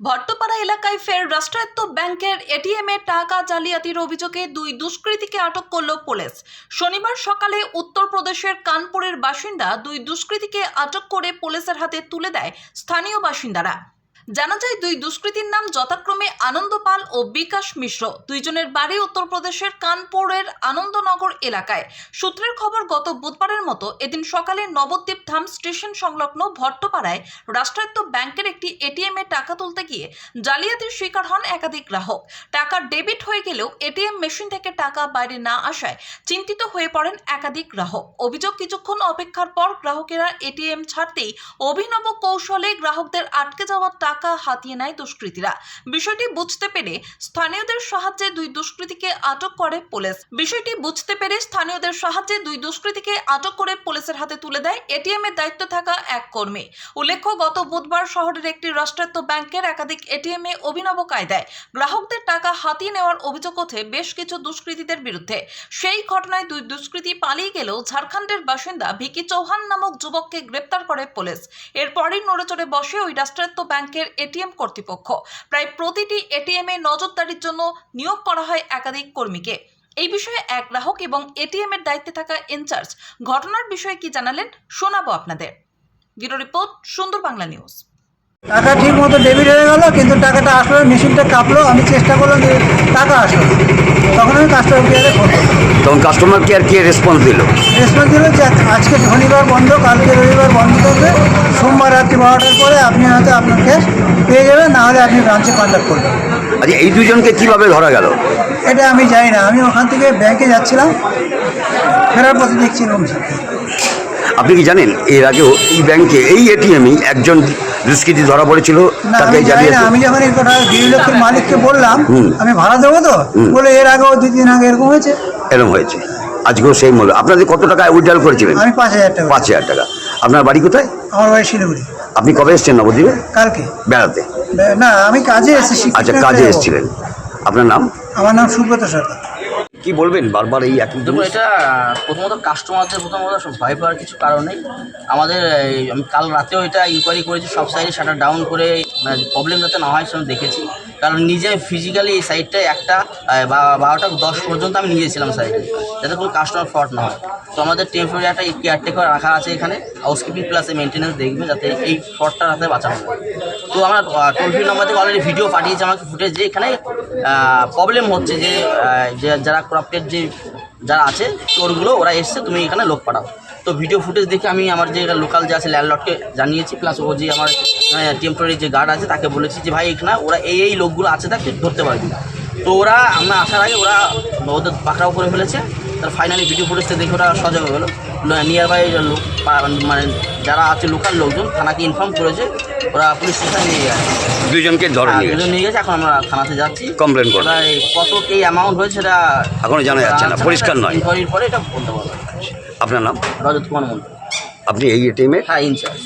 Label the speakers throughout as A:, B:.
A: ভট্টপাড়া এলাকায় ফের রাষ্ট্রায়ত্ত ব্যাংকের এটিএমে টাকা জালিয়াতির অভিযোগে দুই দুষ্কৃতীকে আটক করল পুলিশ। শনিবার সকালে উত্তরপ্রদেশের কানপুরের বাসিন্দা দুই দুষ্কৃতীকে আটক করে পুলিশের হাতে তুলে দেয় স্থানীয় বাসিন্দারা। জানা যায়, দুই দুষ্কৃতীর নাম যথাক্রমে আনন্দ পাল ও বিকাশ মিশ্র। দুইজনের বাড়ি উত্তরপ্রদেশের কানপুরের আনন্দনগর এলাকায়। সূত্রের খবর, গত বুধবারের মতো এদিন সকালে নবদ্বীপ ধাম স্টেশন সংলগ্ন ভট্টপাড়ায় রাষ্ট্রায়ত্ত ব্যাংকের একটি এটিএম এ টাকা তুলতে গিয়ে জালিয়াতির শিকার হন একাধিক গ্রাহক। টাকা ডেবিট হয়ে গেলেও এটিএম মেশিন থেকে টাকা বাইরে না আসায় চিন্তিত হয়ে পড়েন একাধিক গ্রাহক। অভিযোগ, কিছুক্ষণ অপেক্ষার পর গ্রাহকেরা এটিএম ছাড়তেই অভিনব কৌশলে গ্রাহকদের আটকে যাওয়া টাকা হাতিয়ে নেয় দুষ্কৃতীরা। বিষয়টি বুঝতে পেরে স্থানীয়দের সাহায্যে দুই দুষ্কৃতীকে আটক করে পুলিশের হাতে তুলে দেয় এটিএম এর দায়িত্ব থাকা এক কর্মী। উল্লেখ্য, গত বুধবার শহরের একটি রাষ্ট্রায়ত্ত ব্যাংকের একাধিক এটিএম এ অভিনব কায়দায় গ্রাহকদের টাকা হাতিয়ে নেওয়ার অভিযোগ ওঠে বেশ কিছু দুষ্কৃতীদের বিরুদ্ধে। সেই ঘটনায় দুই দুষ্কৃতী পালিয়ে গেলেও ঝাড়খণ্ডের বাসিন্দা ভিকি চৌহান নামক যুবককে গ্রেপ্তার করে পুলিশ। এরপরই নড়েচড়ে বসে ওই রাষ্ট্রায়ত্ত ব্যাংকের এটিএম কর্তৃপক্ষ। প্রায় প্রতিটি এটিএম এ নজরদারির জন্য নিয়োগ করা হয় একাধিক কর্মীকে। এই বিষয়ে এক গ্রাহক এবং এটিএম এর দায়িত্বে থাকা ইনচার্জ ঘটনার বিষয়ে কি জানালেন শোনাবো আপনাদের। ব্যুরো রিপোর্ট, সুন্দর বাংলা নিউজ।
B: টাকা ঠিক মতো ডেবিট হয়ে গেল, কিন্তু টাকাটা আসলো, মেশিনটা কাঁপলো। আমি চেষ্টা করলাম যে টাকা আসলো, তখন আমি কাস্টমার কেয়ারে ফোন করলাম।
C: তখন কাস্টমার কেয়ার কি রেসপন্স দিল
B: যে আজকে শনিবার বন্ধ, কালকে রবিবার বন্ধ থাকবে, সোমবার রাত্রি 12টার পরে আপনি হয়তো আপনার ক্যাশ পেয়ে যাবেন, না হলে আপনি ব্রাঞ্চে কন্ট্যাক্ট করবেন।
C: আচ্ছা, এই দুজনকে কিভাবে ধরা গেল?
B: এটা আমি জানি না। আমি ওখান থেকে ব্যাংকে যাচ্ছিলাম, ফেরার পথে দেখছিলাম।
C: আপনি কি জানেন এর আগেও এই ব্যাংকে এই এটিএমই একজন দুষ্কৃতী ধরা পড়েছিল? তাকে জানিয়েছে।
B: আমি যখন এই কথা 2 লক্ষের মালিককে বললাম আমি ভাড়া দেবো, তো বলে এর আগেও 2-3 আগে এরকম হয়েছে।
C: আজকেও সেই মূল্য। আপনাদের কত টাকা উইথড্রল করেছিলেন?
B: আমি 5,000 টাকা।
C: 5,000 টাকা। আপনার বাড়ি কোথায়?
B: আমার বাড়ি শিলিগুড়ি।
C: আপনি কবে এসেছেন নবদ্বীপে?
B: কালকে।
C: বেড়াতে?
B: না, আমি কাজে এসেছি।
C: আচ্ছা, কাজে এসেছিলেন। আপনার নাম?
B: আমার নাম সুব্রত সরকার।
C: কি বলবেন বারবার এই একই?
D: দেখুন, এটা প্রথমত কাস্টমারদের ভয় পাওয়ার কিছু কারণ নেই। আমাদের আমি কাল রাতেও এটা ইনকোয়ারি করেছি, সব সাইডে শাটার ডাউন করে প্রবলেম যাতে না হয় সেটা দেখেছি। কারণ নিজে ফিজিক্যালি এই সাইডটায় 12টা 10 পর্যন্ত আমি নিজে ছিলাম সাইডে, যাতে কোনো কাস্টমার ফল্ট না হয়। তো আমাদের টেম্পোরারি একটা কেয়ারটেকার রাখা আছে এখানে, হাউসকিপিং প্লাস মেনটেন্যান্স দেখবে যাতে এই ফল্টটা রাতে বাঁচানো হয়। তো আমরা টোল ফ্রি নাম্বার থেকে অলরেডি ভিডিও পাঠিয়েছি আমাকে, ফুটেজ, যে এখানে প্রবলেম হচ্ছে যে যারা করাপ্টেড যারা আছে চোরগুলো, ওরা এসছে, তুমি এখানে লোক পাঠাও। তো ভিডিও ফুটেজ দেখে আমি আমার যে লোকাল যে আছে ল্যান্ডলর্ডকে জানিয়েছি, প্লাস ও যে আমার টেম্পোরারি যে গার্ড আছে তাকে বলেছি যে ভাই এখানে ওরা এই লোকগুলো আছে, তাকে ধরতে পারবি। তো ওরা আমরা আসার আগে ওদের পাকড়াও করে ফেলেছে। তার ফাইনালি ভিডিও ফুটেজটা দেখে ওরা সজাগ হয়ে গেলো। নিয়ার বাই লোক, মানে যারা আছে লোকাল লোকজন, থানাকে ইনফর্ম করেছে, ওরা পুলিশ স্টেশনে নিয়ে গেছে।
C: দুজনকে
D: নিয়ে গেছে। এখন আমরা থানাতে যাচ্ছি
C: কমপ্লেন করব।
D: কত এই অ্যামাউন্ট হয়েছে সেটা
C: এখনো জানা যাচ্ছে না, পরিষ্কার নয়।
D: ইনকোয়ারির পরে এটা বলতে পারবো।
C: আপনার নাম?
D: রজত কুমার মন্ডল।
C: আপনি এই এটিএম এর?
D: হ্যাঁ, ইনচার্জ।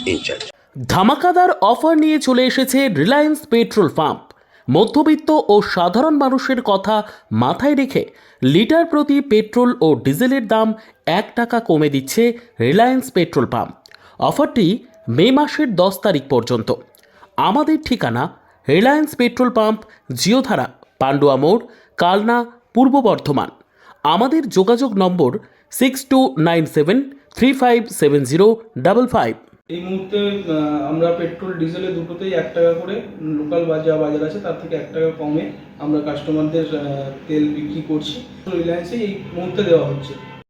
E: ধামাকাদার অফার নিয়ে চলে এসেছে রিলায়েন্স পেট্রোল পাম্প। মধ্যবিত্ত ও সাধারণ মানুষের কথা মাথায় রেখে লিটার প্রতি পেট্রোল ও ডিজেলের দাম 1 টাকা কমে দিচ্ছে রিলায়েন্স পেট্রোল পাম্প। অফারটি মে মাসের 10 তারিখ পর্যন্ত। আমাদের ঠিকানা রিলায়েন্স পেট্রোল পাম্প, জিওধারা, পান্ডুয়া মোড়, কালনা, পূর্ব বর্ধমান। আমাদের যোগাযোগ নম্বর 6297357055।
F: এই মুহূর্তে আমরা পেট্রোল ডিজেলে দুটোতেই 1 টাকা করে, লোকাল যা বাজার আছে তার থেকে 1 টাকা কমে আমরা কাস্টমারদের তেল বিক্রি করছি। রিলায়েন্সে এই মুহূর্তে দেওয়া হচ্ছে।